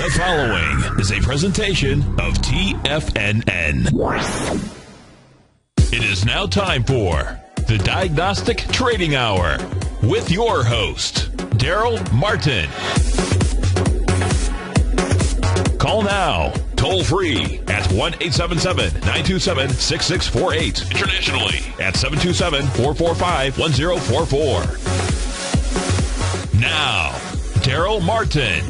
The following is a presentation of TFNN. It is now time for the Diagnostic Trading Hour with your host, Darrell Martin. Call now, toll free at 1-877-927-6648. Internationally at 727-445-1044. Now, Darrell Martin.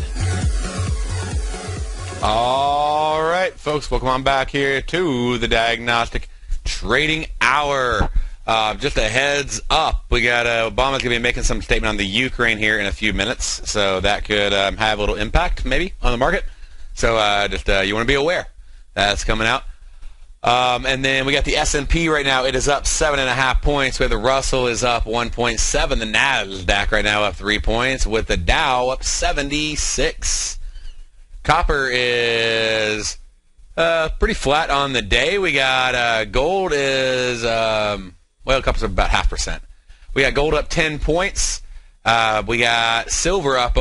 All right, folks, welcome on back here to the Diagnostic Trading Hour. Just a heads up, we got Obama's going to be making some statement on the Ukraine here in a few minutes, so that could have a little impact maybe on the market. So you want to be aware that's coming out. And then we got the S&P right now. It is up 7.5 points. We have the Russell is up 1.7. The Nasdaq right now up 3 points, with the Dow up 76. Copper is pretty flat on the day. We got gold is, copper's up about 0.5%. We got gold up 10 points. We got silver up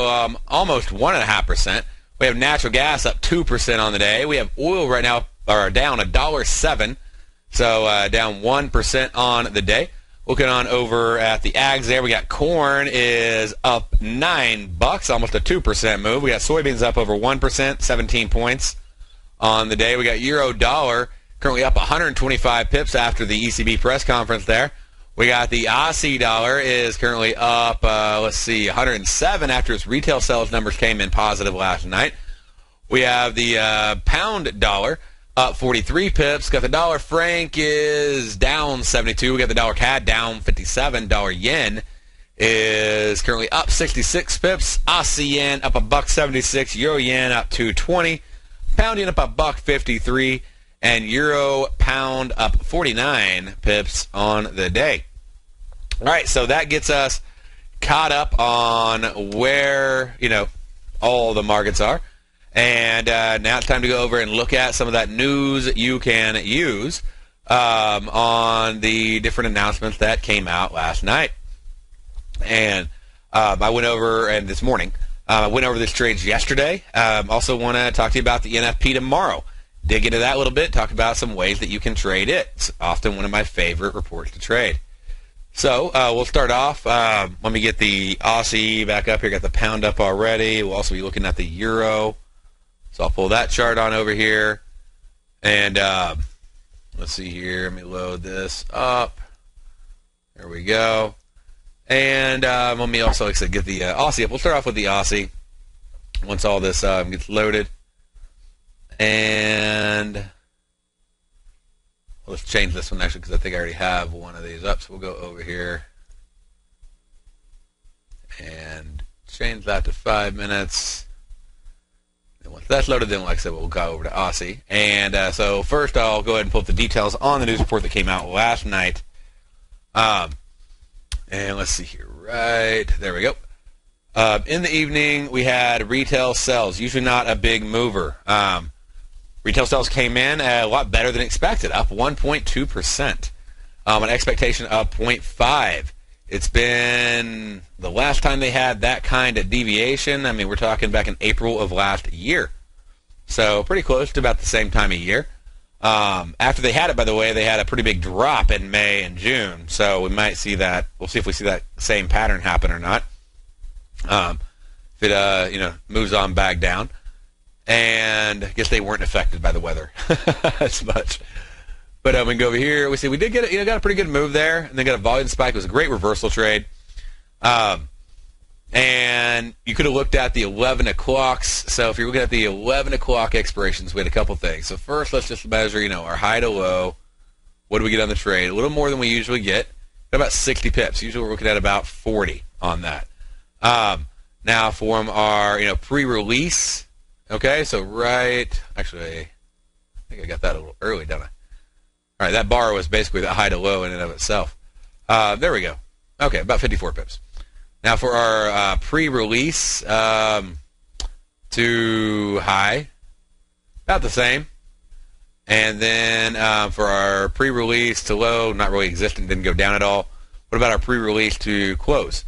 almost 1.5%. We have natural gas up 2% on the day. We have oil right now down $1.07, so down 1% on the day. Looking on over at the ags there, we got corn is up $9, almost a 2% move. We got soybeans up over 1%, 17 points on the day. We got euro dollar currently up 125 pips after the ECB press conference there. We got the Aussie dollar is currently up, 107 after its retail sales numbers came in positive last night. We have the pound dollar up 43 pips. Got the dollar franc is down 72. We got the dollar CAD down 57. Dollar yen is currently up 66 pips. Aussie yen up $1.76. Euro yen up 2.20. Pound yen up $1.53. And euro pound up 49 pips on the day. All right, so that gets us caught up on where, all the markets are. And now it's time to go over and look at some of that news you can use on the different announcements that came out last night. And I went over, and this morning, I went over this trades yesterday. Also want to talk to you about the NFP tomorrow. Dig into that a little bit, talk about some ways that you can trade it. It's often one of my favorite reports to trade. So we'll start off. Let me get the Aussie back up here. Got the pound up already. We'll also be looking at the euro. So I'll pull that chart on over here. And let's see here. Let me load this up. There we go. And let me also, like I said, get the Aussie up. We'll start off with the Aussie once all this gets loaded. And let's change this one actually, because I think I already have one of these up. So we'll go over here and change that to 5 minutes. And once that's loaded, then like I said, we'll go over to Aussie. And so first I'll go ahead and pull up the details on the news report that came out last night. And let's see here. Right, there we go. In the evening, we had retail sales. Usually not a big mover. Retail sales came in a lot better than expected, up 1.2%. An expectation of 0.5. It's been the last time they had that kind of deviation. I mean, we're talking back in April of last year. So pretty close to about the same time of year. After they had it, by the way, they had a pretty big drop in May and June. So we might see that. We'll see if we see that same pattern happen or not. If it, moves on back down. And I guess they weren't affected by the weather as much. But we can go over here. We see we did get got a pretty good move there, and then got a volume spike. It was a great reversal trade. And you could have looked at the 11 o'clocks. So if you're looking at the 11 o'clock expirations, we had a couple things. So first, let's just measure, our high to low. What do we get on the trade? A little more than we usually get. About 60 pips. Usually we're looking at about 40 on that. Now from our pre-release. Okay, so actually, I think I got that a little early, don't I? All right, that bar was basically the high to low in and of itself. There we go. Okay, about 54 pips. Now for our pre-release to high, about the same. And then for our pre-release to low, not really existing, didn't go down at all. What about our pre-release to close?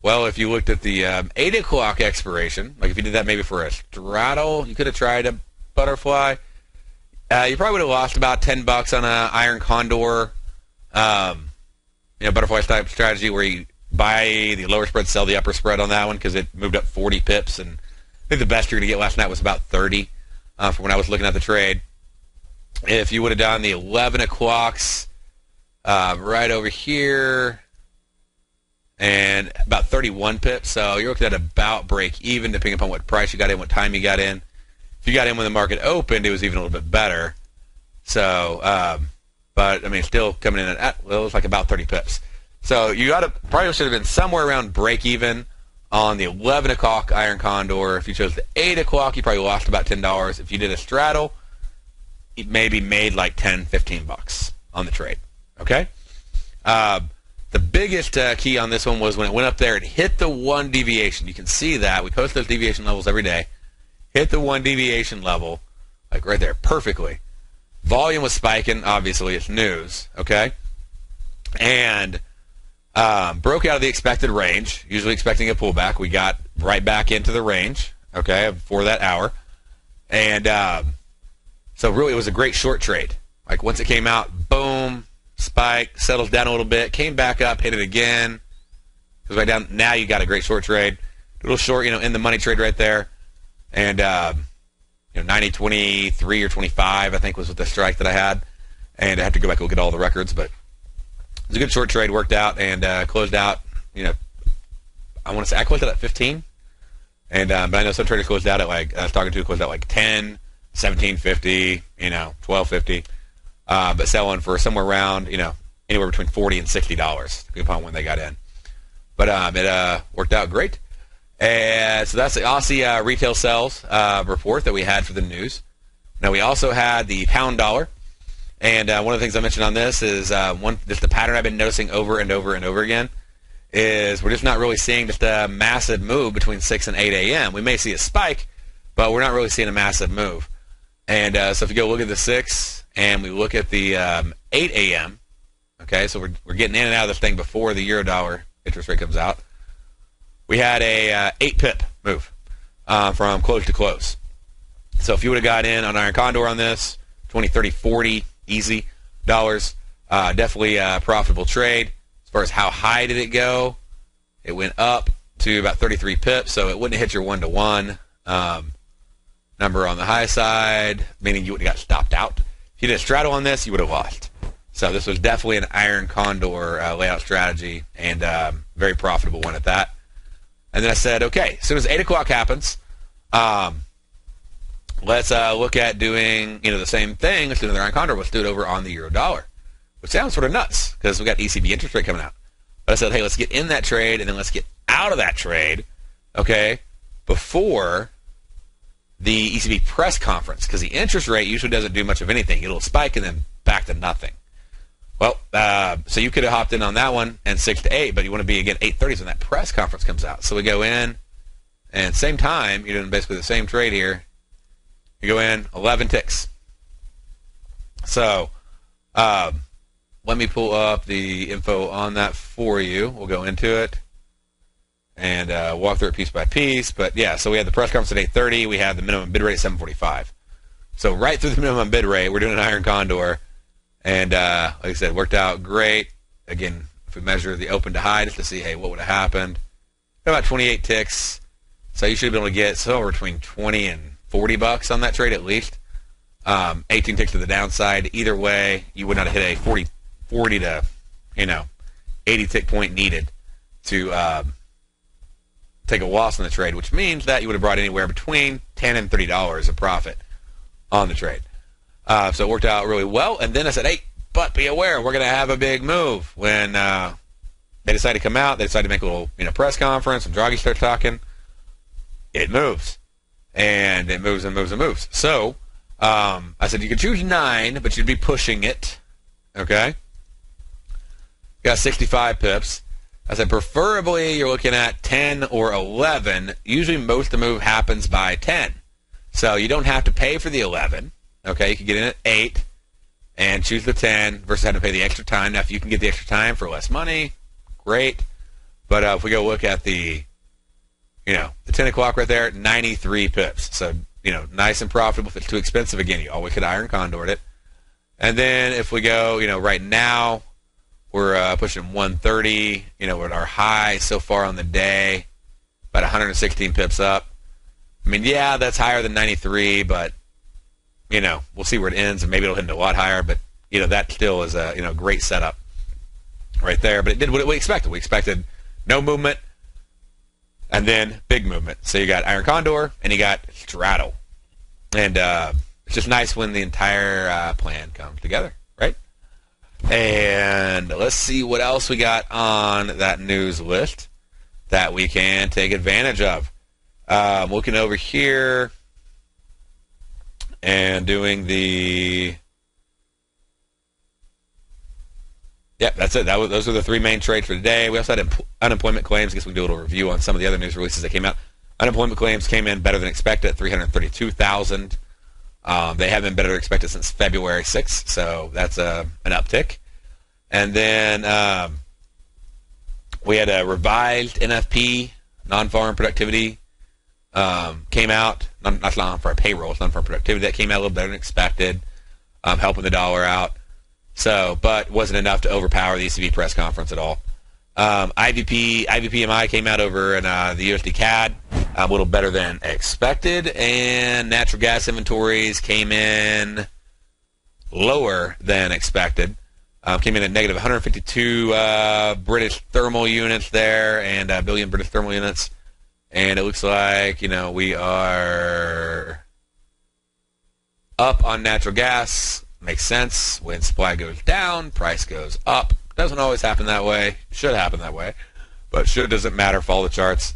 Well, if you looked at the 8 o'clock expiration, like if you did that maybe for a straddle, you could have tried a butterfly. You probably would have lost about $10 on a iron condor, butterfly type strategy where you buy the lower spread, sell the upper spread on that one because it moved up 40 pips. And I think the best you're going to get last night was about 30 from when I was looking at the trade. If you would have done the 11 o'clocks right over here, and about 31 pips, so you're looking at about break even depending upon what price you got in, what time you got in. If you got in when the market opened, it was even a little bit better. So, but I mean, still coming in at it was like about 30 pips. So you probably should have been somewhere around break even on the 11 o'clock iron condor. If you chose the 8 o'clock, you probably lost about $10. If you did a straddle, it maybe made like $10-15 on the trade. Okay. The biggest key on this one was when it went up there and hit the 1 deviation. You can see that. We post those deviation levels every day. Hit the 1 deviation level, like right there, perfectly. Volume was spiking. Obviously, it's news. Okay. And broke out of the expected range, usually expecting a pullback. We got right back into the range, okay, for that hour. And so really it was a great short trade. Like once it came out, boom, spike, settles down a little bit, came back up, hit it again, goes right down. Now you got a great short trade. A little short, in the money trade right there. And 90.23 or 25, I think was with the strike that I had. And I had to go back and look at all the records, but it was a good short trade, worked out, and closed out, I want to say I closed out at 15. And but I know some traders closed out at like, I was talking to closed out like 10, 17.50, 12.50. But selling for somewhere around, anywhere between $40 and $60, depending upon when they got in. But it worked out great. And so that's the Aussie retail sales report that we had for the news. Now we also had the pound dollar. And one of the things I mentioned on this is just the pattern I've been noticing over and over and over again is we're just not really seeing just a massive move between 6 and 8 a.m. We may see a spike, but we're not really seeing a massive move. And so if you go look at the 6 and we look at the 8 a.m., okay, so we're getting in and out of this thing before the euro dollar interest rate comes out. We had a 8 pip move from close to close. So if you would have got in on iron condor on this, 20, 30, 40 easy dollars, definitely a profitable trade. As far as how high did it go, it went up to about 33 pips, so it wouldn't have hit your 1-to-1 number on the high side, meaning you would have got stopped out. If you did a straddle on this, you would have lost. So this was definitely an iron condor layout strategy, and very profitable one at that. And then I said, okay, as soon as 8 o'clock happens, let's look at doing the same thing. Let's do another iron condor. Let's do it over on the euro dollar, which sounds sort of nuts because we got ECB interest rate coming out. But I said, hey, let's get in that trade and then let's get out of that trade, okay, before the ECB press conference, because the interest rate usually doesn't do much of anything. It'll spike and then back to nothing. Well, so you could have hopped in on that one and 6 to 8, but you want to be again 8:30 when that press conference comes out. So we go in, and same time, you're doing basically the same trade here. You go in 11 ticks. So let me pull up the info on that for you. We'll go into it and walk through it piece by piece. But yeah, so we had the press conference at 8:30. We had the minimum bid rate at 745. So right through the minimum bid rate, we're doing an iron condor. And like I said, worked out great. Again, if we measure the open to high just to see, hey, what would have happened? About 28 ticks. So you should be able to get somewhere between 20 and $40 on that trade at least. 18 ticks to the downside. Either way, you would not have hit a 40 to 80 tick point needed to take a loss on the trade, which means that you would have brought anywhere between $10 and $30 of profit on the trade. So it worked out really well. And then I said, hey, but be aware, we're going to have a big move. When they decide to come out, they decide to make a little press conference, and Draghi starts talking, it moves. And it moves and moves and moves. So I said you could choose 9, but you'd be pushing it. Okay? Got 65 pips. I said preferably you're looking at 10 or 11. Usually most of the move happens by 10. So you don't have to pay for the 11. Okay, you can get in at 8 and choose the 10 versus having to pay the extra time. Now, if you can get the extra time for less money, great. But if we go look at the 10 o'clock right there, 93 pips. So, nice and profitable. If it's too expensive, again, you always could iron condor it. And then if we go, right now, we're pushing 130, at our high so far on the day, about 116 pips up. I mean, yeah, that's higher than 93, but, we'll see where it ends, and maybe it'll hit a lot higher, but, that still is a, great setup right there. But it did what we expected. We expected no movement, and then big movement. So you got iron condor, and you got straddle. And it's just nice when the entire plan comes together, right? And let's see what else we got on that news list that we can take advantage of. Looking over here and doing the... Yep, that's it. Those are the three main trades for today. We also had unemployment claims. I guess we can do a little review on some of the other news releases that came out. Unemployment claims came in better than expected at 332,000. They have been better than expected since February 6th, so that's an uptick. And then we had a revised NFP, non-farm productivity, came out. Not non-farm payroll, it's non-farm productivity. That came out a little better than expected, helping the dollar out. So, but wasn't enough to overpower the ECB press conference at all. IVPMI came out over in the USD CAD, a little better than expected, and natural gas inventories came in lower than expected. Came in at negative 152 British thermal units there, and a billion British thermal units. And it looks like, we are up on natural gas. Makes sense. When supply goes down, price goes up. Doesn't always happen that way. Should happen that way. But should doesn't matter. Follow the charts.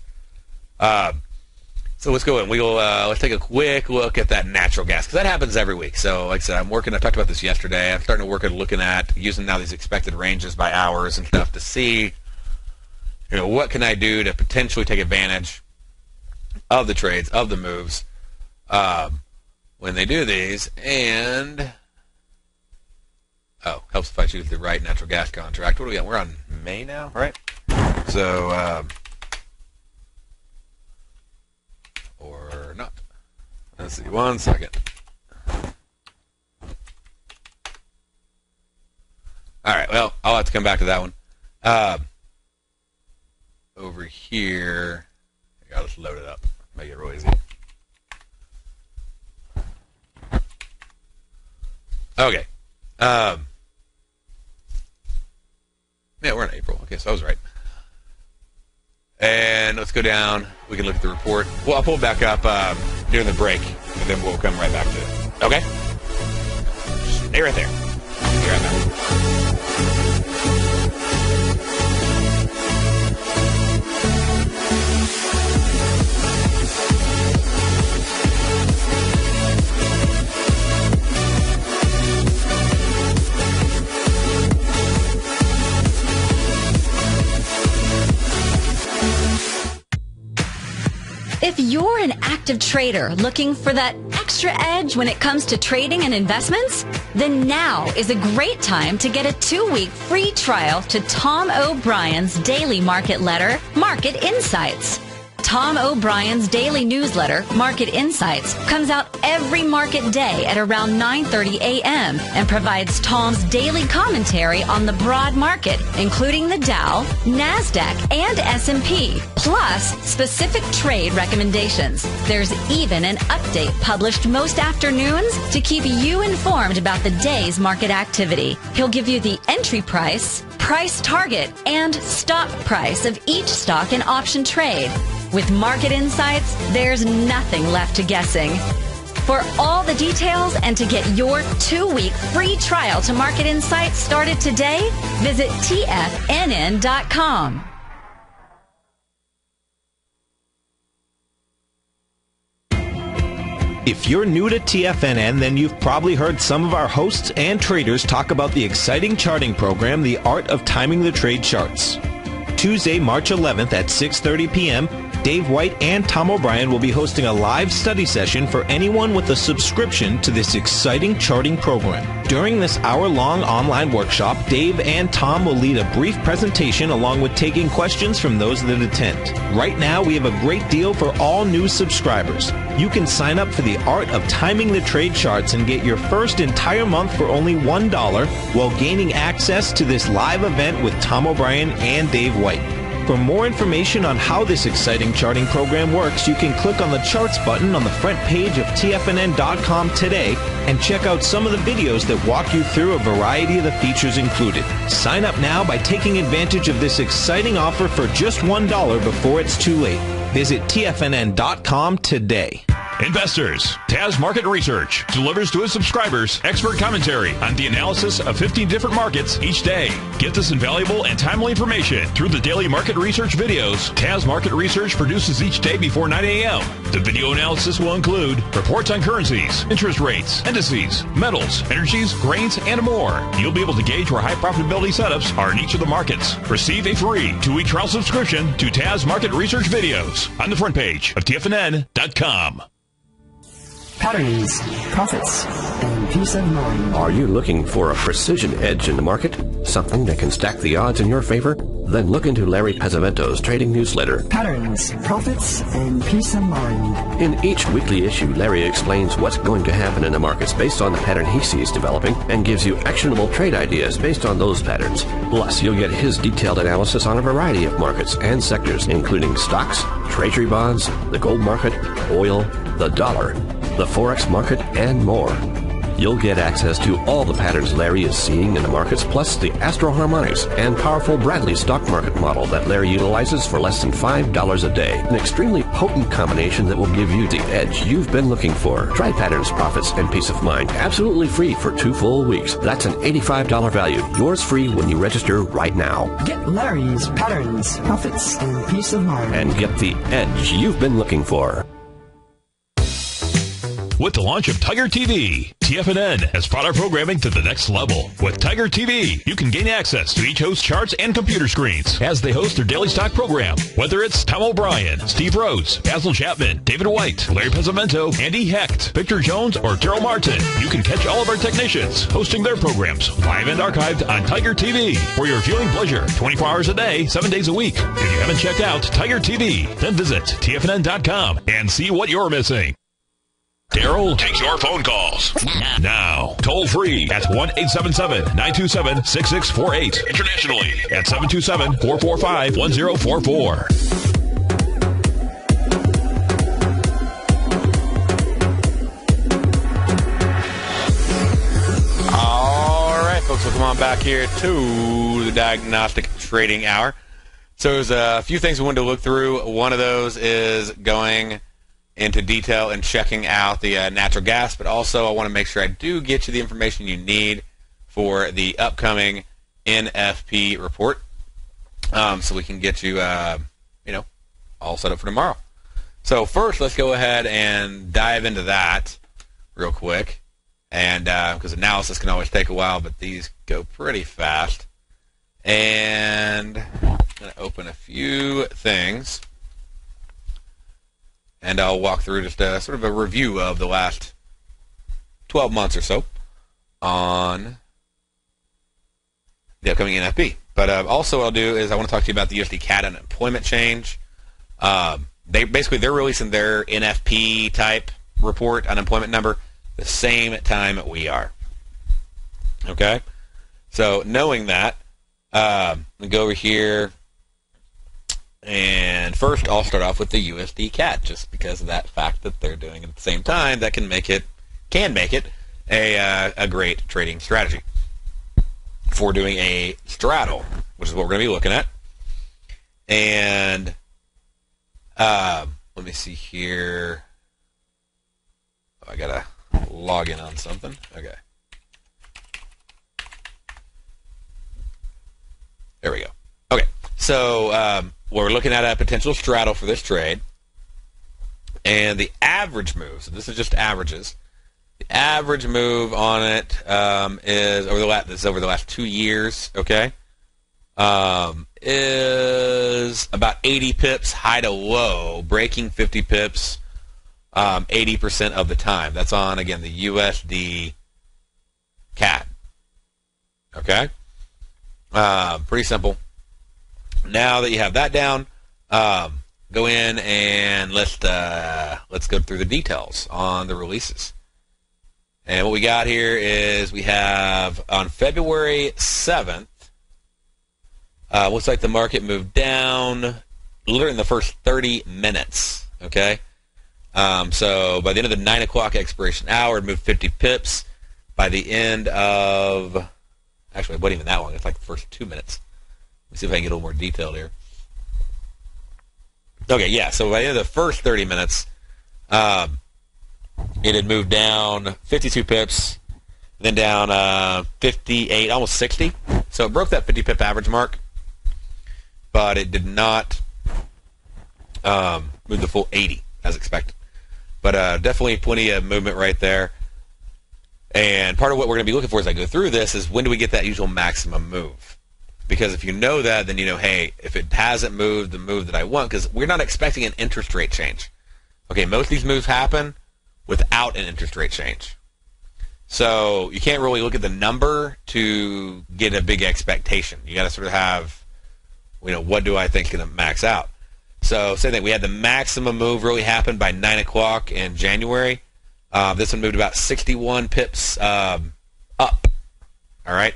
So let's go in. Let's take a quick look at that natural gas, because that happens every week. So like I said, I talked about this yesterday. I'm starting to work at looking at using now these expected ranges by hours and stuff to see, what can I do to potentially take advantage of the trades, of the moves, when they do these. And helps if I choose the right natural gas contract. What do we got? We're on May now, right? So, or not. Let's see. 1 second. All right. Well, I'll have to come back to that one. Over here, I'll just load it up. Make it real easy. Okay. Yeah, we're in April. Okay, so I was right. And let's go down. We can look at the report. Well, I'll pull it back up during the break, and then we'll come right back to it. Okay? Stay right there. Be right back. If you're an active trader looking for that extra edge when it comes to trading and investments, then now is a great time to get a 2-week free trial to Tom O'Brien's daily market letter, Market Insights. Tom O'Brien's daily newsletter, Market Insights, comes out every market day at around 9:30 a.m. and provides Tom's daily commentary on the broad market, including the Dow, NASDAQ, and S&P, plus specific trade recommendations. There's even an update published most afternoons to keep you informed about the day's market activity. He'll give you the entry price, price target, and stop price of each stock and option trade. With Market Insights, there's nothing left to guessing. For all the details and to get your 2-week free trial to Market Insights started today, visit TFNN.com. If you're new to TFNN, then you've probably heard some of our hosts and traders talk about the exciting charting program, The Art of Timing the Trade Charts. Tuesday, March 11th at 6:30 p.m., Dave White and Tom O'Brien will be hosting a live study session for anyone with a subscription to this exciting charting program. During this hour-long online workshop, Dave and Tom will lead a brief presentation along with taking questions from those that attend. Right now, we have a great deal for all new subscribers. You can sign up for the Art of Timing the Trade Charts and get your first entire month for only $1 while gaining access to this live event with Tom O'Brien and Dave White. For more information on how this exciting charting program works, you can click on the Charts button on the front page of TFNN.com today and check out some of the videos that walk you through a variety of the features included. Sign up now by taking advantage of this exciting offer for just $1 before it's too late. Visit TFNN.com today. Investors, Taz Market Research delivers to its subscribers expert commentary on the analysis of 15 different markets each day. Get this invaluable and timely information through the daily market research videos Taz Market Research produces each day before 9 a.m. The video analysis will include reports on currencies, interest rates, indices, metals, energies, grains, and more. You'll be able to gauge where high profitability setups are in each of the markets. Receive a free 2-week trial subscription to Taz Market Research videos on the front page of TFNN.com. Patterns, profits, and peace of mind. Are you looking for a precision edge in the market? Something that can stack the odds in your favor? Then look into Larry Pesavento's trading newsletter. Patterns, profits, and peace of mind. In each weekly issue, Larry explains what's going to happen in the markets based on the pattern he sees developing and gives you actionable trade ideas based on those patterns. Plus, you'll get his detailed analysis on a variety of markets and sectors, including stocks, treasury bonds, the gold market, oil, the dollar, the Forex market, and more. You'll get access to all the patterns Larry is seeing in the markets, plus the Astro Harmonics and powerful Bradley stock market model that Larry utilizes for less than $5 a day. An extremely potent combination that will give you the edge you've been looking for. Try Patterns, Profits, and Peace of Mind absolutely free for 2 full weeks. That's an $85 value. Yours free when you register right now. Get Larry's Patterns, Profits, and Peace of Mind. And get the edge you've been looking for. With the launch of Tiger TV, TFNN has brought our programming to the next level. With Tiger TV, you can gain access to each host's charts and computer screens as they host their daily stock program. Whether it's Tom O'Brien, Steve Rhodes, Basil Chapman, David White, Larry Pesavento, Andy Hecht, Victor Jones, or Darrell Martin, you can catch all of our technicians hosting their programs live and archived on Tiger TV for your viewing pleasure 24 hours a day, 7 days a week. If you haven't checked out Tiger TV, then visit TFNN.com and see what you're missing. Darrell takes your phone calls now. Toll free at 1-877-927-6648. Internationally at 727-445-1044. All right, folks, welcome on back here to the Diagnostic Trading Hour. So there's a few things we wanted to look through. One of those is going into detail and checking out the natural gas, but also I want to make sure I do get you the information you need for the upcoming NFP report, so we can get you, all set up for tomorrow. So first, let's go ahead and dive into that real quick, and because analysis can always take a while, but these go pretty fast. And I'm going to open a few things, and I'll walk through just a sort of a review of the last 12 months or so on the upcoming NFP. But also what I'll do is I want to talk to you about the USD CAD unemployment change. They're releasing their NFP type report, unemployment number, the same time we are. Okay? So knowing that, we go over here. And first, I'll start off with the USD CAD, just because of that fact that they're doing it at the same time. That can make it a great trading strategy for doing a straddle, which is what we're going to be looking at. And let me see here. Oh, I gotta log in on something. Okay. There we go. Okay, so we're looking at a potential straddle for this trade, and the average move, so this is just averages, the average move on it is over the last 2 years, okay? is about 80 pips high to low, breaking 50 pips 80% of the time. That's on, again, the USD CAD. Okay? Pretty simple. Now that you have that down, go in and let's go through the details on the releases. And what we got here is we have on February 7th, looks like the market moved down literally in the first 30 minutes. Okay? So by the end of the 9 o'clock expiration hour, it moved 50 pips. By the end of, actually, it wasn't even that long. It's like the first 2 minutes. Let me see if I can get a little more detailed here. Okay, yeah, so by the end of the first 30 minutes, it had moved down 52 pips, then down 58, almost 60. So it broke that 50 pip average mark, but it did not move the full 80 as expected. But definitely plenty of movement right there. And part of what we're going to be looking for as I go through this is when do we get that usual maximum move? Because if you know that, then you know, hey, if it hasn't moved the move that I want, because we're not expecting an interest rate change. Okay, most of these moves happen without an interest rate change. So you can't really look at the number to get a big expectation. You got to sort of have, you know, what do I think is going to max out? So same thing, we had the maximum move really happen by 9 o'clock in January. This one moved about 61 pips up. All right.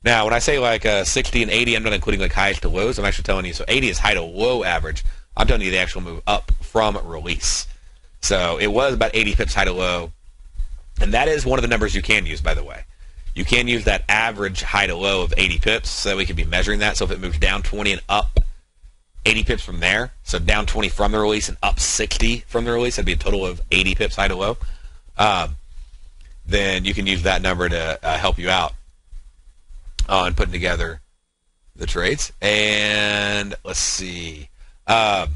Now, when I say like 60 and 80, I'm not including like highs to lows. I'm actually telling you, so 80 is high to low average. I'm telling you the actual move up from release. So it was about 80 pips high to low. And that is one of the numbers you can use, by the way. You can use that average high to low of 80 pips so that we can be measuring that. So if it moves down 20 and up 80 pips from there, so down 20 from the release and up 60 from the release, that'd be a total of 80 pips high to low. Then you can use that number to help you out on putting together the trades. And let's see. All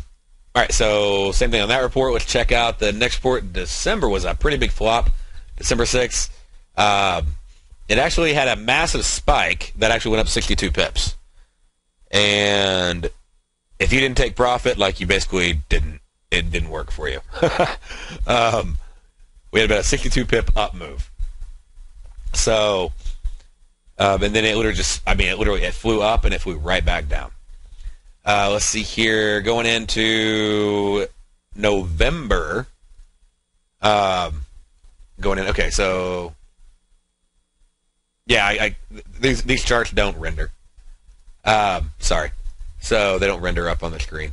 right, so same thing on that report. Let's check out the next report. December was a pretty big flop. December 6th. It actually had a massive spike that actually went up 62 pips. And if you didn't take profit, like you basically didn't, it didn't work for you. We had about a 62 pip up move. So, and then it literally it flew up and it flew right back down. Let's see here, going into November, okay, so, yeah, these charts don't render. Sorry. So they don't render up on the screen.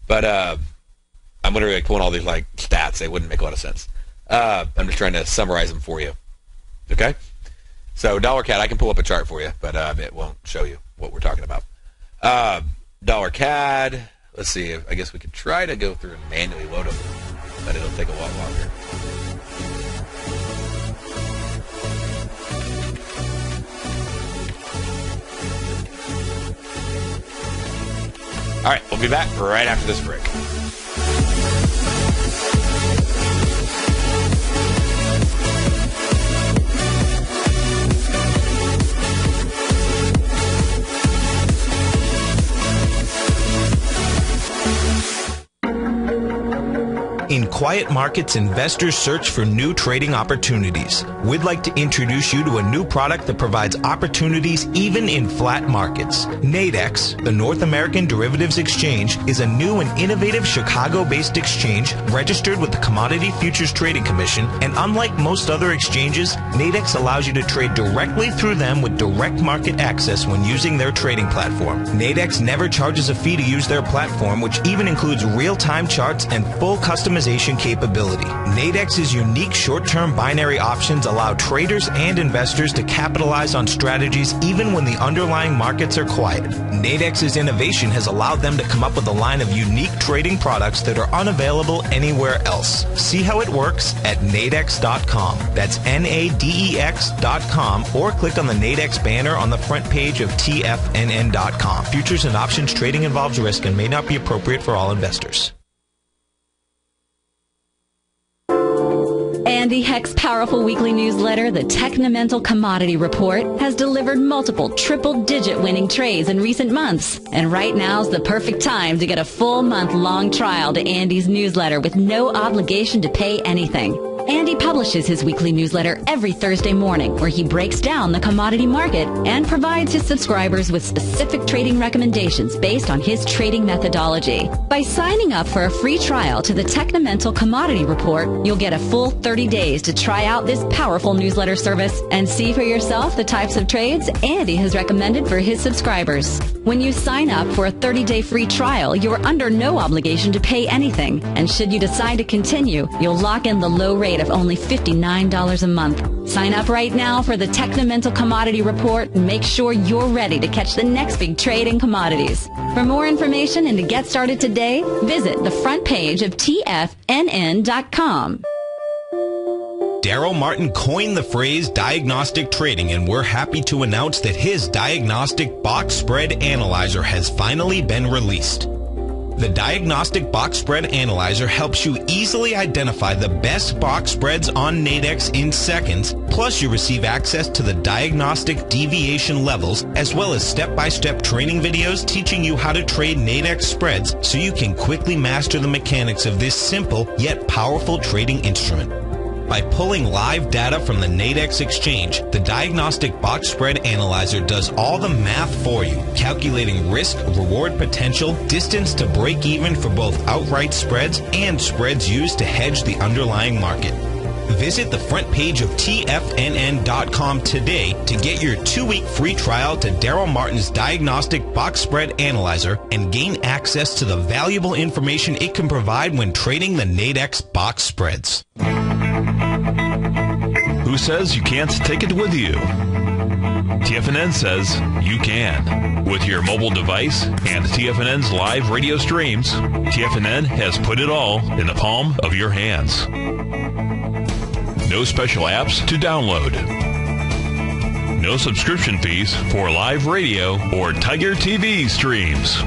But I'm literally like pulling all these like stats. They wouldn't make a lot of sense. I'm just trying to summarize them for you. Okay? So dollar CAD, I can pull up a chart for you, but it won't show you what we're talking about. Dollar CAD, let's see. I guess we could try to go through and manually load them, but it'll take a lot longer. All right, we'll be back right after this break. In quiet markets, investors search for new trading opportunities. We'd like to introduce you to a new product that provides opportunities even in flat markets. Nadex, the North American Derivatives Exchange, is a new and innovative Chicago-based exchange registered with the Commodity Futures Trading Commission, and unlike most other exchanges, Nadex allows you to trade directly through them with direct market access when using their trading platform. Nadex never charges a fee to use their platform, which even includes real-time charts and full customization capability. Nadex's unique short-term binary options allow traders and investors to capitalize on strategies even when the underlying markets are quiet. Nadex's innovation has allowed them to come up with a line of unique trading products that are unavailable anywhere else. See how it works at nadex.com. That's Nadex.com, or click on the Nadex banner on the front page of TFNN.com. Futures and options trading involves risk and may not be appropriate for all investors. Andy Heck's powerful weekly newsletter, the Technomental Commodity Report, has delivered multiple triple-digit winning trades in recent months. And right now's the perfect time to get a full month-long trial to Andy's newsletter with no obligation to pay anything. Andy publishes his weekly newsletter every Thursday morning, where he breaks down the commodity market and provides his subscribers with specific trading recommendations based on his trading methodology. By signing up for a free trial to the Technomental Commodity Report, you'll get a full 30 days to try out this powerful newsletter service and see for yourself the types of trades Andy has recommended for his subscribers. When you sign up for a 30-day free trial, you're under no obligation to pay anything. And should you decide to continue, you'll lock in the low rate of only $59 a month. Sign up right now for the Technomental Commodity Report and make sure you're ready to catch the next big trade in commodities. For more information and to get started today, visit the front page of TFNN.com. Darrell Martin coined the phrase diagnostic trading, and we're happy to announce that his diagnostic box spread analyzer has finally been released. The Diagnostic Box Spread Analyzer helps you easily identify the best box spreads on Nadex in seconds, plus you receive access to the diagnostic deviation levels, as well as step-by-step training videos teaching you how to trade Nadex spreads so you can quickly master the mechanics of this simple yet powerful trading instrument. By pulling live data from the Nadex exchange, the Diagnostic Box Spread Analyzer does all the math for you, calculating risk, reward potential, distance to break even for both outright spreads and spreads used to hedge the underlying market. Visit the front page of TFNN.com today to get your 2-week free trial to Darrell Martin's Diagnostic Box Spread Analyzer and gain access to the valuable information it can provide when trading the Nadex box spreads. Who says you can't take it with you? TFNN says you can. With your mobile device and TFNN's live radio streams, TFNN has put it all in the palm of your hands. No special apps to download. No subscription fees for live radio or Tiger TV streams.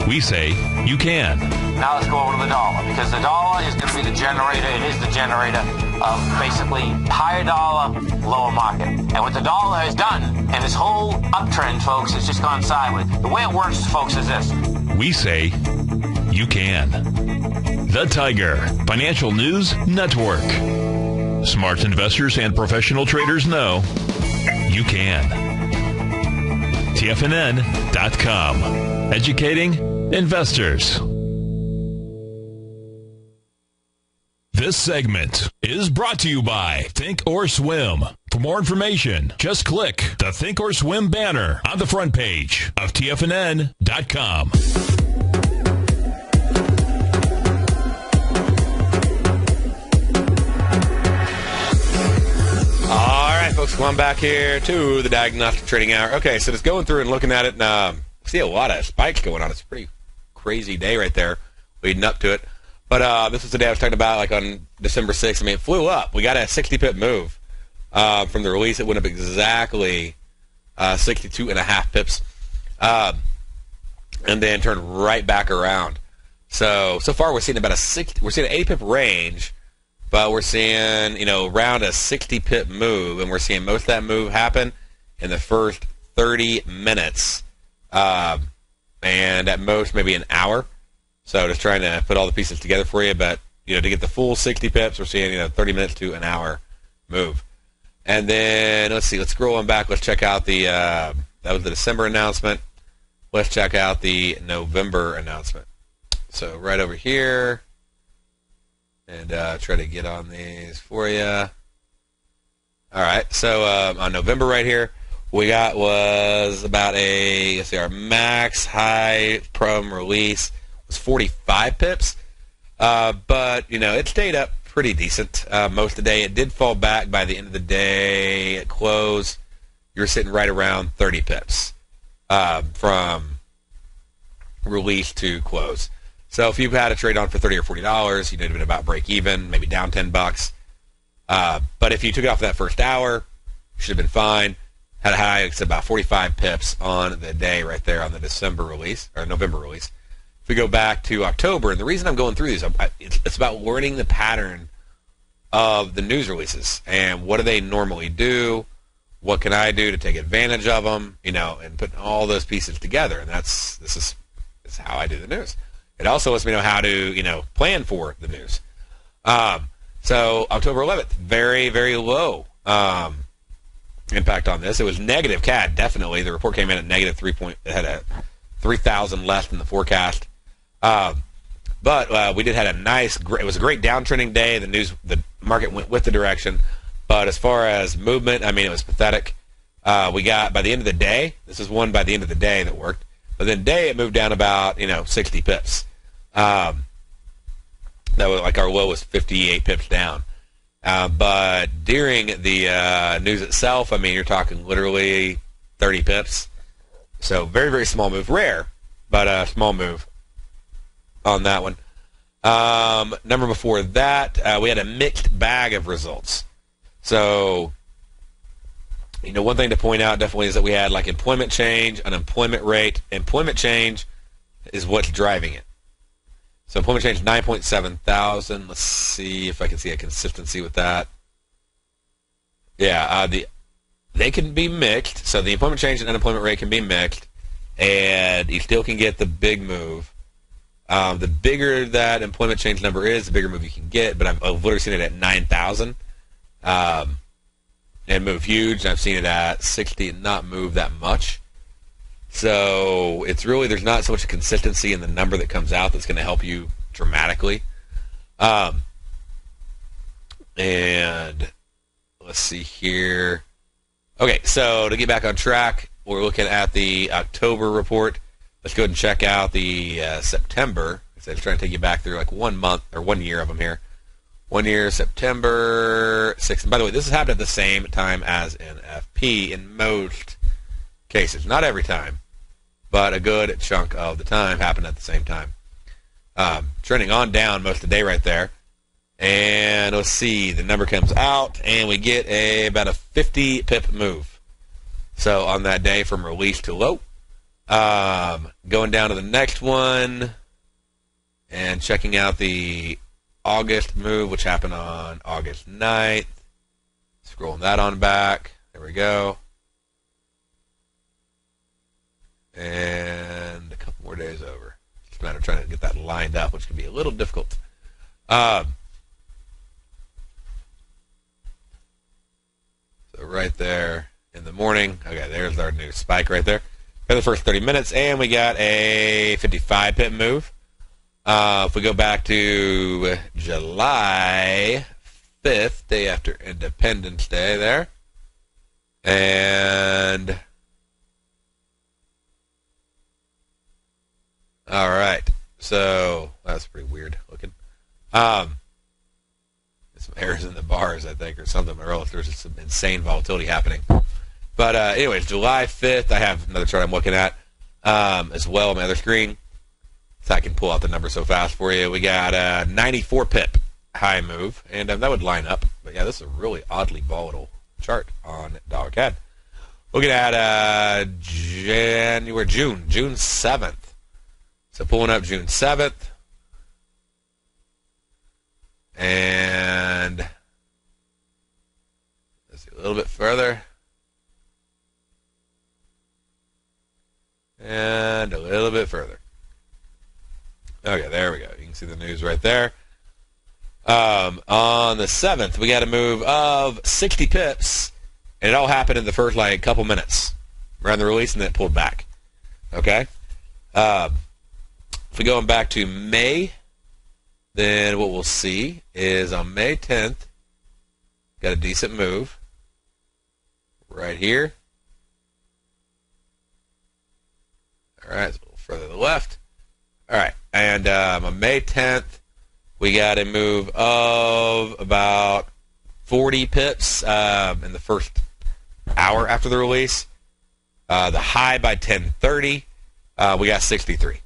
We say you can. Now let's go over to the dollar, because the dollar is going to be the generator. It is the generator of basically higher dollar, lower market. And what the dollar has done, and this whole uptrend, folks, has just gone sideways. The way it works, folks, is this. We say you can. The Tiger Financial News Network. Smart investors and professional traders know you can. TFNN.com. Educating investors. This segment is brought to you by Think or Swim. For more information, just click the Think or Swim banner on the front page of TFNN.com. All right, folks, come on back here to the Diagnostic Trading Hour. Okay, so just going through and looking at it, and see a lot of spikes going on. It's a pretty crazy day right there leading up to it. But this was the day I was talking about, like on December 6th. I mean, it flew up. We got a 60-pip move from the release. It went up exactly 62.5 pips, and then turned right back around. So far we're seeing about we're seeing an 80-pip range, but we're seeing around a 60-pip move, and we're seeing most of that move happen in the first 30 minutes, and at most maybe an hour. So just trying to put all the pieces together for you, but to get the full 60 pips, we're seeing 30 minutes to an hour move. And then let's see, let's scroll on back. Let's check out the that was the December announcement. Let's check out the November announcement. So right over here, and try to get on these for you. All right, so on November right here, we got was about our max high prom release was 45 pips, but it stayed up pretty decent most of the day. It did fall back by the end of the day at close. You're sitting right around 30 pips from release to close. So if you've had a trade on for $30 or $40, you'd have been about break even, maybe down $10. But if you took it off that first hour, you should have been fine. Had a high, it's about 45 pips on the day right there on the December release or November release. if we go back to October, and the reason I'm going through these, it's about learning the pattern of the news releases and what do they normally do, what can I do to take advantage of them, and putting all those pieces together. And this is how I do the news. It also lets me know how to plan for the news. So October 11th, very, very low impact on this. It was negative CAD, definitely. The report came in at negative 3 point. It had a 3,000 less than the forecast. But we did had a nice. It was a great downtrending day. The market went with the direction. But as far as movement, it was pathetic. We got by the end of the day. This is one by the end of the day that worked. But then day it moved down about 60 pips. That was like our low was 58 pips down. But during the news itself, you're talking literally 30 pips. So very, very small move. Rare, but a small move on that one. Number before that, we had a mixed bag of results. So, one thing to point out definitely is that we had like employment change, unemployment rate. Employment change is what's driving it. So employment change 9.7 thousand. Let's see if I can see a consistency with that. Yeah, they can be mixed. So the employment change and unemployment rate can be mixed, and you still can get the big move. The bigger that employment change number is, the bigger move you can get. But I've literally seen it at 9,000, and move huge. I've seen it at 60 and not move that much. So it's really, there's not so much consistency in the number that comes out that's going to help you dramatically. And let's see here. Okay, so to get back on track, we're looking at the October report. Let's go ahead and check out the September. So I'm trying to take you back through like 1 month or 1 year of them here. 1 year, September 6th. And by the way, this has happened at the same time as NFP in most cases. Not every time, but a good chunk of the time happened at the same time. Trending on down most of the day right there. And let's see, the number comes out, and we get about a 50 pip move. So on that day from release to low. Going down to the next one and checking out the August move, which happened on August 9th. Scrolling that on back. There we go. And a couple more days over. It's a matter of trying to get that lined up, which can be a little difficult. So right there in the morning. Okay, there's our new spike right there. For the first 30 minutes, and we got a 55 pip move. If we go back to July 5th, day after Independence Day there. And all right, so that's pretty weird looking. Some errors in the bars, I think, or something, or else there's some insane volatility happening. But anyways, July 5th, I have another chart I'm looking at as well on my other screen. So I can pull out the number so fast for you. We got a 94 pip high move, and that would line up. But yeah, this is a really oddly volatile chart on dollar CAD. Looking at June 7th. So pulling up June 7th. And let's see a little bit further. And a little bit further. Okay, there we go. You can see the news right there. On the 7th, we got a move of 60 pips, and it all happened in the first couple minutes around the release, and then it pulled back. Okay? If we go back to May, then what we'll see is on May 10th, got a decent move right here. All right, it's a little further to the left. All right, and on May 10th, we got a move of about 40 pips in the first hour after the release. The high by 10:30, we got 63.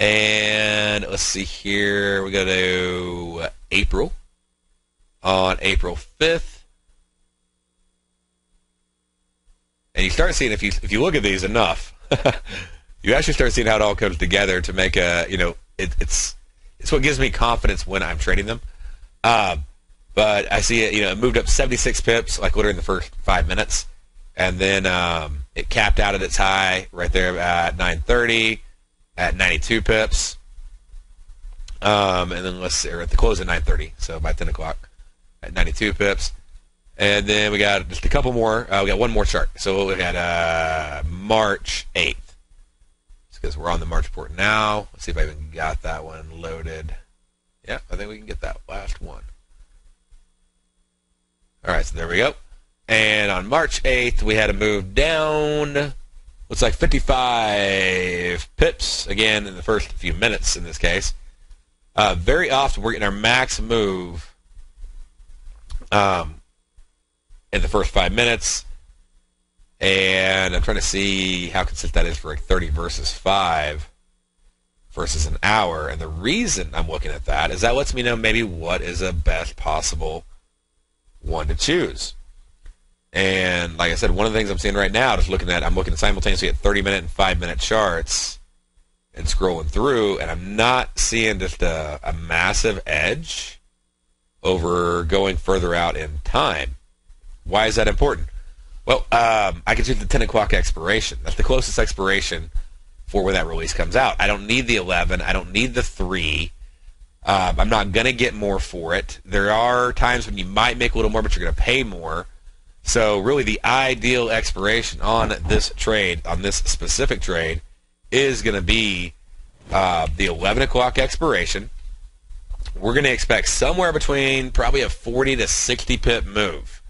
And let's see here, we go to April. On April 5th. And you start seeing, if you look at these enough, you actually start seeing how it all comes together to make a, it's what gives me confidence when I'm trading them. But I see it, it moved up 76 pips, like literally in the first 5 minutes. And then it capped out at its high right there at 9:30 at 92 pips. And then let's see, at the close at 9:30, so by 10 o'clock at 92 pips. And then we got just a couple more. We got one more chart. So we got March 8th. Because we're on the March report now. Let's see if I even got that one loaded. Yeah, I think we can get that last one. All right, so there we go. And on March 8th, we had a move down. Looks like 55 pips, again, in the first few minutes in this case. Very often, we're getting our max move in the first 5 minutes. And I'm trying to see how consistent that is for like 30 versus 5 versus an hour. And the reason I'm looking at that is that lets me know maybe what is the best possible one to choose. And like I said, one of the things I'm seeing right now, I'm looking simultaneously at 30-minute and 5-minute charts and scrolling through, and I'm not seeing just a massive edge over going further out in time. Why is that important? Well, I can choose the 10 o'clock expiration. That's the closest expiration for when that release comes out. I don't need the 11. I don't need the 3. I'm not going to get more for it. There are times when you might make a little more, but you're going to pay more. So really the ideal expiration on this trade, on this specific trade, is going to be the 11 o'clock expiration. We're going to expect somewhere between probably a 40 to 60 pip move.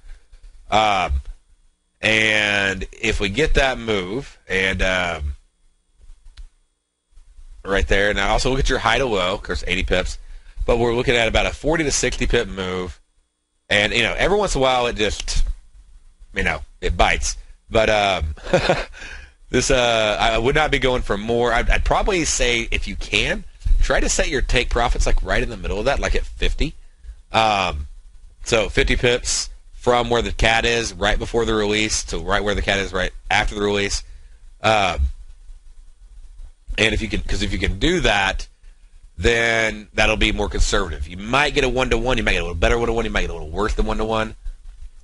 And if we get that move, and right there, now also look at your high to low, of course 80 pips, but we're looking at about a 40 to 60 pip move, and every once in a while it just, it bites. But this, I would not be going for more. I'd probably say if you can, try to set your take profits like right in the middle of that, like at 50. So 50 pips. From where the cat is right before the release to right where the cat is right after the release, and if you can do that, then that'll be more conservative. You might get a 1-to-1, you might get a little better 1-to-1, you might get a little worse than 1-to-1.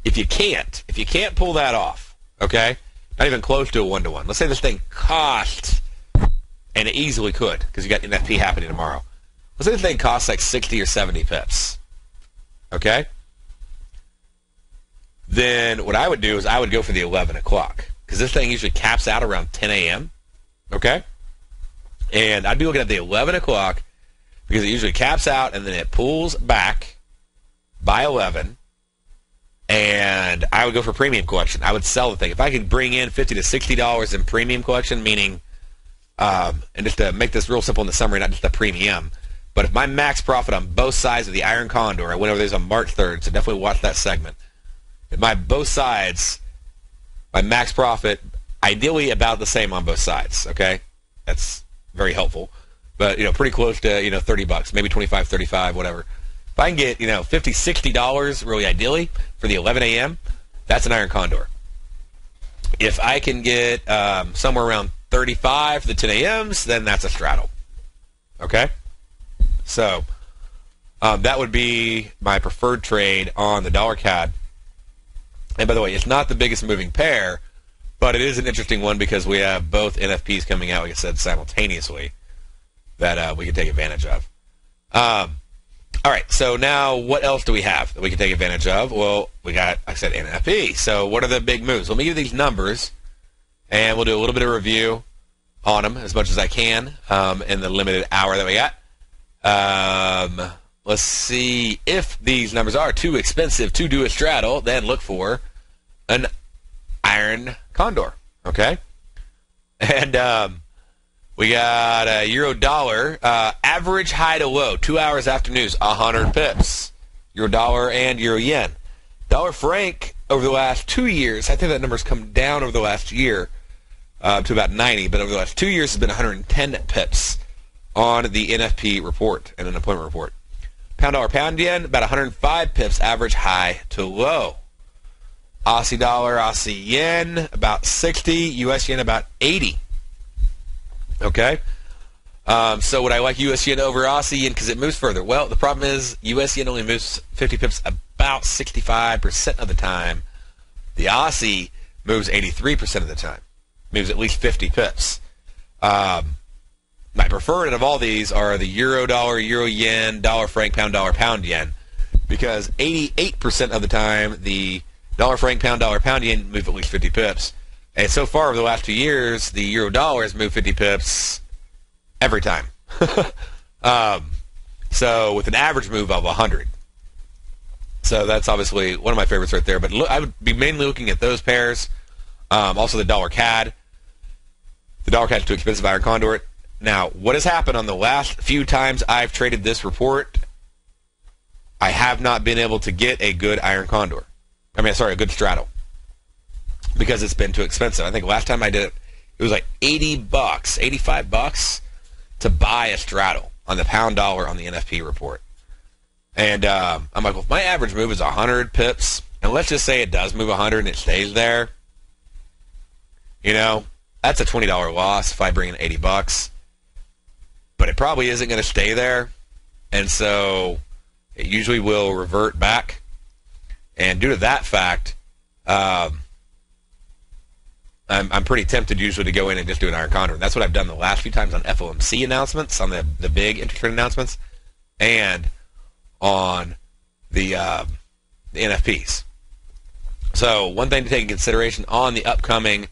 If you can't pull that off, okay, not even close to a 1-to-1. Let's say this thing costs, and it easily could because you got NFP happening tomorrow. Let's say this thing costs like 60 or 70 pips, okay. Then what I would do is I would go for the 11 o'clock because this thing usually caps out around 10 a.m., okay? And I'd be looking at the 11 o'clock because it usually caps out and then it pulls back by 11, and I would go for premium collection. I would sell the thing. If I could bring in $50 to $60 in premium collection, meaning, and just to make this real simple in the summary, not just a premium, but if my max profit on both sides of the Iron Condor, I went over this on March 3rd, so definitely watch that segment. Both sides, my max profit, ideally about the same on both sides, okay? That's very helpful. But, pretty close to, $30, maybe 25, 35, whatever. If I can get, $50, $60, really ideally, for the 11 a.m., that's an Iron Condor. If I can get somewhere around 35 for the 10 a.m.s, then that's a straddle, okay? So, that would be my preferred trade on the dollar CAD. And by the way, it's not the biggest moving pair, but it is an interesting one because we have both NFPs coming out, like I said, simultaneously that we can take advantage of. All right, so now what else do we have that we can take advantage of? Well, we got, like I said, NFP. So what are the big moves? Let me give you these numbers, and we'll do a little bit of review on them as much as I can in the limited hour that we got. Let's see if these numbers are too expensive to do a straddle, then look for an Iron Condor, okay? And we got a euro dollar, average high to low, 2 hours after news, 100 pips. Euro dollar and euro yen. Dollar franc over the last 2 years, I think that number's come down over the last year to about 90, but over the last 2 years has been 110 pips on the NFP report and unemployment report. Pound dollar, pound yen, about 105 pips, average high to low. Aussie dollar, Aussie yen, about 60. US yen, about 80. Okay? So would I like US yen over Aussie yen because it moves further? Well, the problem is US yen only moves 50 pips about 65% of the time. The Aussie moves 83% of the time. Moves at least 50 pips. My preferred of all these are the euro dollar, euro yen, dollar franc, pound yen, because 88% of the time the dollar franc, pound yen move at least 50 pips. And so far over the last 2 years, the euro dollar has moved 50 pips every time. So with an average move of 100. So that's obviously one of my favorites right there. But I would be mainly looking at those pairs. Also the dollar CAD. The dollar CAD is too expensive, iron condor. Now, what has happened on the last few times I've traded this report, I have not been able to get a good iron condor. A good straddle. Because it's been too expensive. I think last time I did it was like $80, $85 to buy a straddle on the pound dollar on the NFP report. And I'm like, well, if my average move is 100 pips, and let's just say it does move 100 and it stays there, that's a $20 loss if I bring in $80. But it probably isn't going to stay there, and so it usually will revert back. And due to that fact, I'm pretty tempted usually to go in and just do an iron condor. And that's what I've done the last few times on FOMC announcements, on the big interest rate announcements, and on the NFPs. So one thing to take in consideration on the upcoming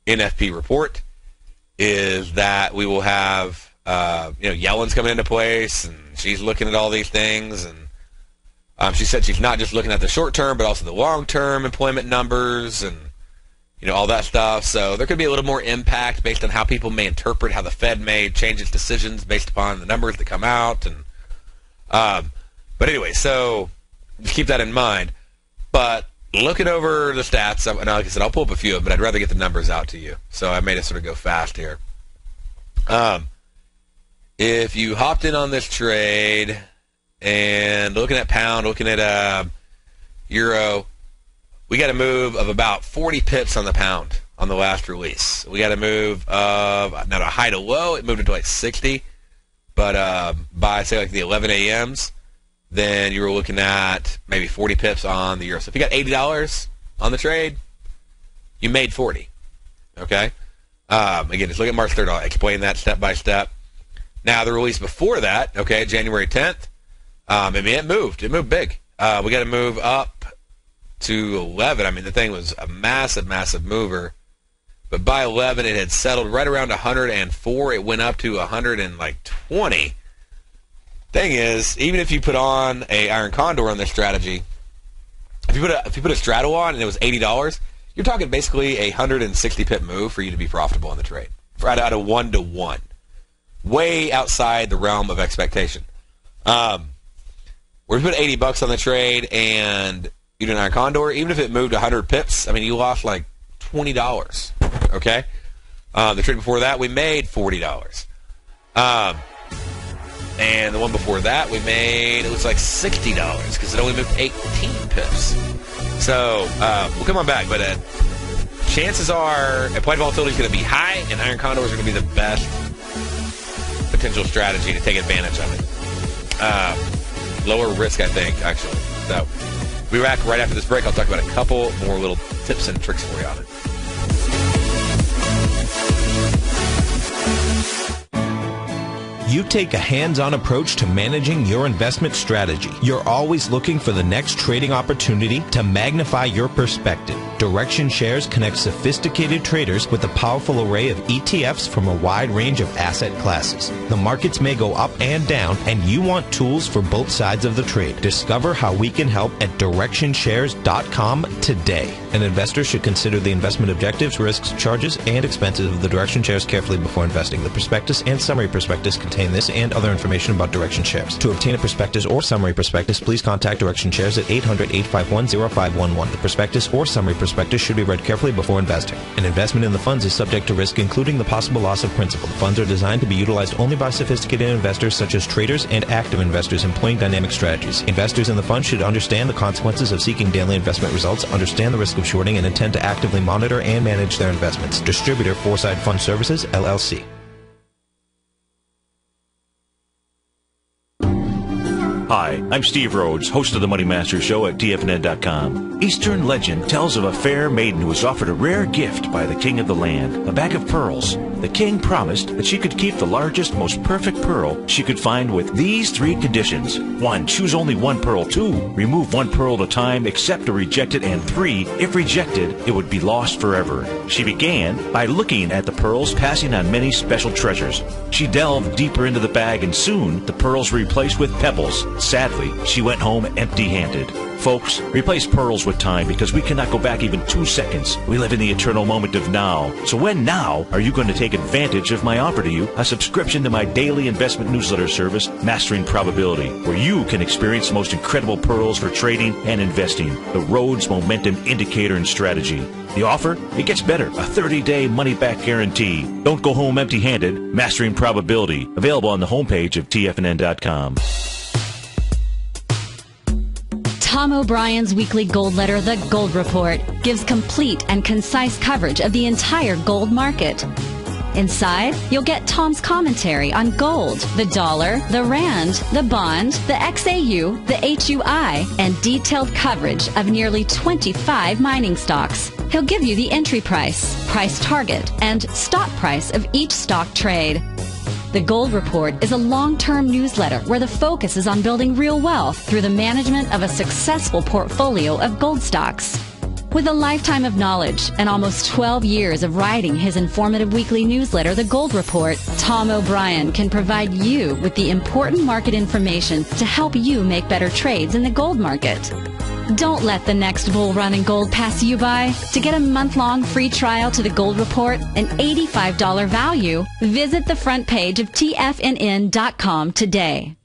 NFP report is that we will have Yellen's coming into place, and she's looking at all these things, and she said she's not just looking at the short term but also the long term employment numbers and all that stuff. So there could be a little more impact based on how people may interpret how the Fed may change its decisions based upon the numbers that come out. And but anyway, so just keep that in mind. But looking over the stats, and like I said, I'll pull up a few of them, but I'd rather get the numbers out to you. So I made it sort of go fast here. If you hopped in on this trade and looking at pound, looking at euro, we got a move of about 40 pips on the pound on the last release. We got a move of, not a high to low, it moved into like 60, but by, say, like the 11 a.m.s, then you were looking at maybe 40 pips on the euro. So if you got $80 on the trade, you made 40, okay? Again, just look at March 3rd. I'll explain that step by step. Now, the release before that, okay, January 10th, it moved. It moved big. We got to move up to 11. The thing was a massive, massive mover. But by 11, it had settled right around 104. It went up to 120. Thing is, even if you put on a iron condor on this strategy, if you put a straddle on and it was $80, you're talking basically a 160 pip move for you to be profitable in the trade. Right out of 1-to-1. Way outside the realm of expectation. Where you put $80 on the trade and you do an iron condor, even if it moved 100 pips, you lost like $20. Okay? The trade before that, we made $40. And the one before that, we made, it was like $60 because it only moved 18 pips. So, we'll come on back, but chances are applied volatility is going to be high, and iron condors are going to be the best potential strategy to take advantage of it. Lower risk, I think, actually. So, we'll be back right after this break. I'll talk about a couple more little tips and tricks for you on it. You take a hands-on approach to managing your investment strategy. You're always looking for the next trading opportunity to magnify your perspective. Direction Shares connects sophisticated traders with a powerful array of ETFs from a wide range of asset classes. The markets may go up and down, and you want tools for both sides of the trade. Discover how we can help at DirectionShares.com today. An investor should consider the investment objectives, risks, charges, and expenses of the Direction Shares carefully before investing. The prospectus and summary prospectus contain this and other information about Direction Shares. To obtain a prospectus or summary prospectus, please contact Direction Shares at 800-851-0511. The prospectus or summary prospectus should be read carefully before investing. An investment in the funds is subject to risk, including the possible loss of principal. The funds are designed to be utilized only by sophisticated investors such as traders and active investors employing dynamic strategies. Investors in the fund should understand the consequences of seeking daily investment results, understand the risk of shorting, and intend to actively monitor and manage their investments. Distributor, Foreside Fund Services, LLC. Hi, I'm Steve Rhodes, host of the Money Master Show at TFNN.com. Eastern legend tells of a fair maiden who was offered a rare gift by the king of the land, a bag of pearls. The king promised that she could keep the largest, most perfect pearl she could find with these 3 conditions. 1, choose only 1 pearl. 2, remove 1 pearl at a time, accept or reject it. And 3, if rejected, it would be lost forever. She began by looking at the pearls, passing on many special treasures. She delved deeper into the bag, and soon the pearls were replaced with pebbles. Sadly, she went home empty-handed. Folks, replace pearls with time, because we cannot go back even 2 seconds. We live in the eternal moment of now. So when now are you going to take advantage of my offer to you, a subscription to my daily investment newsletter service, Mastering Probability, where you can experience the most incredible pearls for trading and investing, the Rhodes Momentum Indicator and Strategy. The offer? It gets better. A 30-day money-back guarantee. Don't go home empty-handed. Mastering Probability. Available on the homepage of TFNN.com. Tom O'Brien's weekly gold letter, The Gold Report, gives complete and concise coverage of the entire gold market. Inside, you'll get Tom's commentary on gold, the dollar, the rand, the bond, the XAU, the HUI, and detailed coverage of nearly 25 mining stocks. He'll give you the entry price, price target, and stop price of each stock trade. The Gold Report is a long-term newsletter where the focus is on building real wealth through the management of a successful portfolio of gold stocks. With a lifetime of knowledge and almost 12 years of writing his informative weekly newsletter, The Gold Report, Tom O'Brien can provide you with the important market information to help you make better trades in the gold market. Don't let the next bull run in gold pass you by. To get a month-long free trial to The Gold Report, an $85 value, visit the front page of TFNN.com today.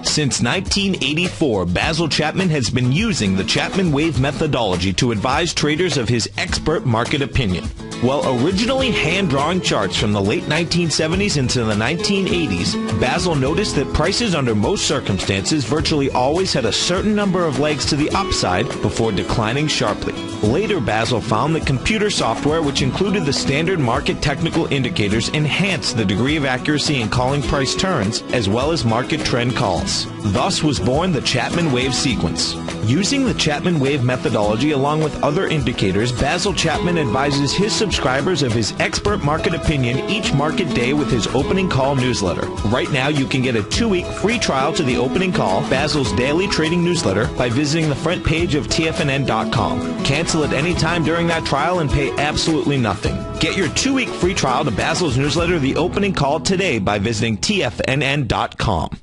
Since 1984, Basil Chapman has been using the Chapman Wave methodology to advise traders of his expert market opinion. While originally hand-drawing charts from the late 1970s into the 1980s, Basil noticed that prices under most circumstances virtually always had a certain number of legs to the upside before declining sharply. Later, Basil found that computer software, which included the standard market technical indicators, enhanced the degree of accuracy in calling price turns, as well as market trend calls. Thus was born the Chapman Wave sequence. Using the Chapman Wave methodology along with other indicators, Basil Chapman advises his subscribers of his expert market opinion each market day with his opening call newsletter. Right now, you can get a 2-week free trial to the opening call, Basil's daily trading newsletter, by visiting the front page of TFNN.com. Cancel at any time during that trial and pay absolutely nothing. Get your 2-week free trial to Basil's newsletter, The Opening Call, today by visiting TFNN.com.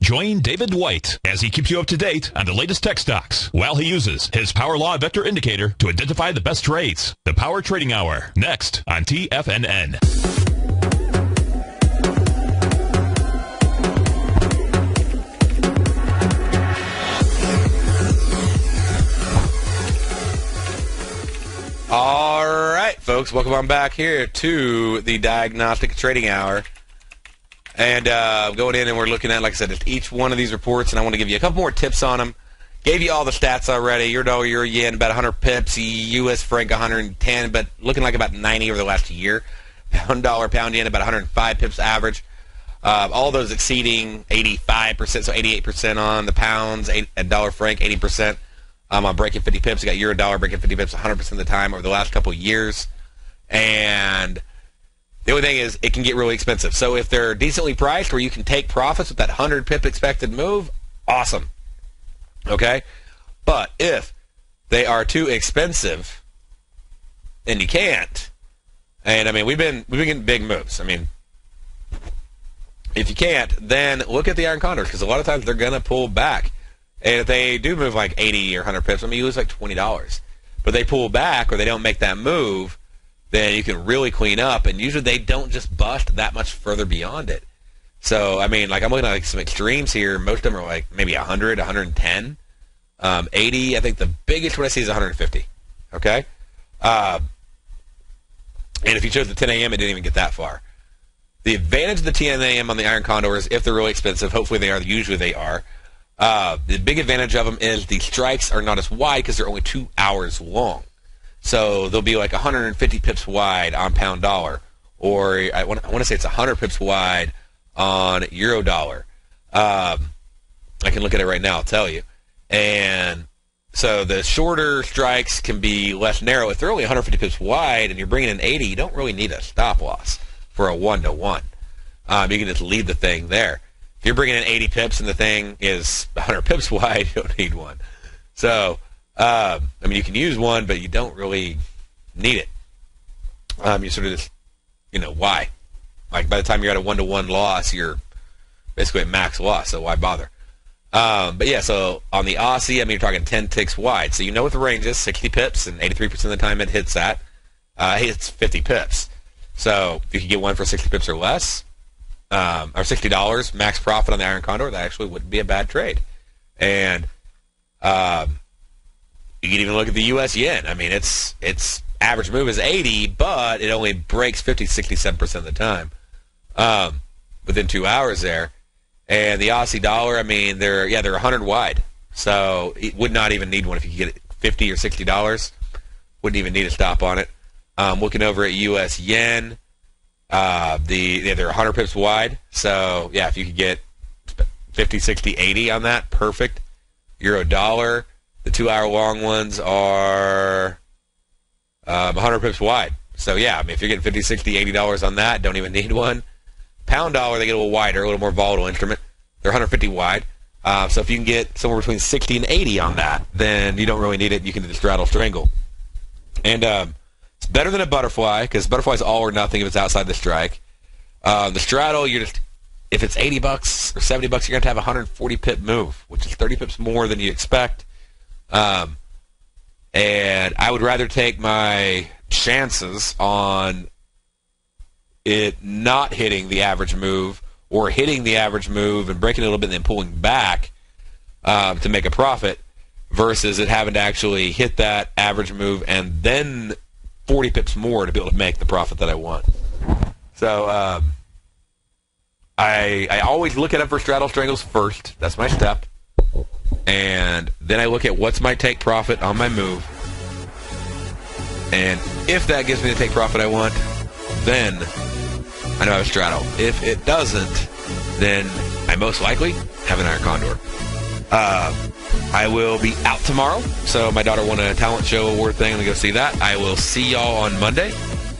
Join David White as he keeps you up to date on the latest tech stocks while he uses his Power Law Vector Indicator to identify the best trades. The Power Trading Hour, next on TFNN. All right, folks, welcome on back here to the Diagnostic Trading Hour. And going in and we're looking at, like I said, just each one of these reports, and I want to give you a couple more tips on them. Gave you all the stats already. Your dollar, your yen, about 100 pips. U.S. franc, 110, but looking like about 90 over the last year. Pound dollar, pound yen, about 105 pips average. All those exceeding 85%, so 88% on the pounds, dollar franc, 80%. On breaking 50 pips. You got euro dollar breaking 50 pips 100% of the time over the last couple of years. And the only thing is, it can get really expensive. So if they're decently priced where you can take profits with that 100 pip expected move, awesome. Okay? But if they are too expensive, then you can't. And I mean, we've been getting big moves. I mean, if you can't, then look at the iron condors, because a lot of times they're going to pull back. And if they do move like 80 or 100 pips, I mean, you lose like $20. But they pull back or they don't make that move, then you can really clean up. And usually they don't just bust that much further beyond it. So, I mean, like I'm looking at like some extremes here. Most of them are like maybe 100, 110, 80. I think the biggest one I see is 150. Okay? And if you chose the 10 a.m., it didn't even get that far. The advantage of the 10 a.m. on the iron condors, if they're really expensive, hopefully they are, usually they are. The big advantage of them is the strikes are not as wide because they're only 2 hours long. So they'll be like 150 pips wide on pound dollar, or I want to say it's 100 pips wide on euro dollar. I can look at it right now. I'll tell you. And so the shorter strikes can be less narrow. If they're only 150 pips wide and you're bringing in 80, you don't really need a stop loss for a 1-to-1. You can just leave the thing there. If you're bringing in 80 pips and the thing is 100 pips wide, you don't need one. So, you can use one, but you don't really need it. You sort of just, why? Like, by the time you're at a 1-to-1 loss, you're basically at max loss, so why bother? But yeah, so on the Aussie, you're talking 10 ticks wide. So you know what the range is, 60 pips, and 83% of the time it hits that. It's 50 pips. So if you could get one for 60 pips or less, or $60 max profit on the Iron Condor, that actually wouldn't be a bad trade. And you can even look at the U.S. yen. Its average move is 80, but it only breaks 50, 67% of the time within 2 hours there. And the Aussie dollar, they're 100 wide. So it would not even need one if you could get it $50 or $60. Wouldn't even need a stop on it. Looking over at U.S. yen, they're 100 pips wide. So, yeah, if you could get 50, 60, 80 on that, perfect. Euro dollar, the 2 hour long ones are 100 pips wide. So, yeah, if you're getting 50, 60, $80 on that, don't even need one. Pound dollar, they get a little wider, a little more volatile instrument. They're 150 wide. So if you can get somewhere between 60 and 80 on that, then you don't really need it. You can just straddle strangle. And it's better than a butterfly, because butterfly is all or nothing if it's outside the strike. The straddle, if it's $80 or $70, you're going to have a 140 pip move, which is 30 pips more than you expect. And I would rather take my chances on it not hitting the average move, or hitting the average move and breaking it a little bit and then pulling back to make a profit, versus it having to actually hit that average move and then 40 pips more to be able to make the profit that I want. So I always look at it for straddle strangles first. That's my step. And then I look at what's my take profit on my move. And if that gives me the take profit I want, then I know I have a straddle. If it doesn't, then I most likely have an Iron Condor. I will be out tomorrow, so my daughter won a talent show award thing. I'm going to go see that. I will see y'all on Monday.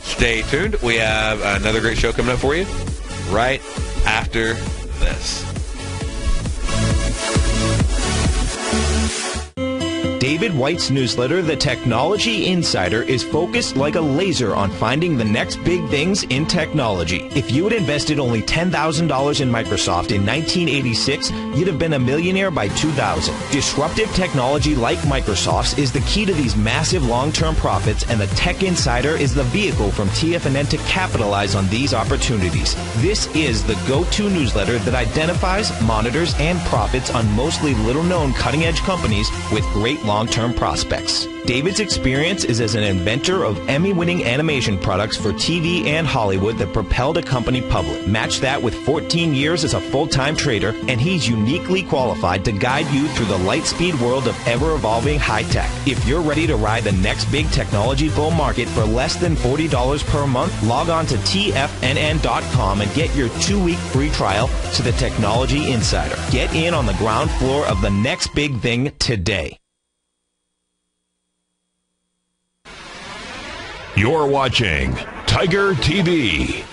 Stay tuned. We have another great show coming up for you right after this. David White's newsletter, The Technology Insider, is focused like a laser on finding the next big things in technology. If you had invested only $10,000 in Microsoft in 1986, you'd have been a millionaire by 2000. Disruptive technology like Microsoft's is the key to these massive long-term profits, and the Tech Insider is the vehicle from TFNN to capitalize on these opportunities. This is the go-to newsletter that identifies, monitors, and profits on mostly little-known cutting-edge companies with great long-term prospects. David's experience is as an inventor of Emmy-winning animation products for TV and Hollywood that propelled a company public. Match that with 14 years as a full-time trader, and he's uniquely qualified to guide you through the light-speed world of ever-evolving high-tech. If you're ready to ride the next big technology bull market for less than $40 per month, log on to TFNN.com and get your 2-week free trial to the Technology Insider. Get in on the ground floor of the next big thing today. You're watching Tiger TV.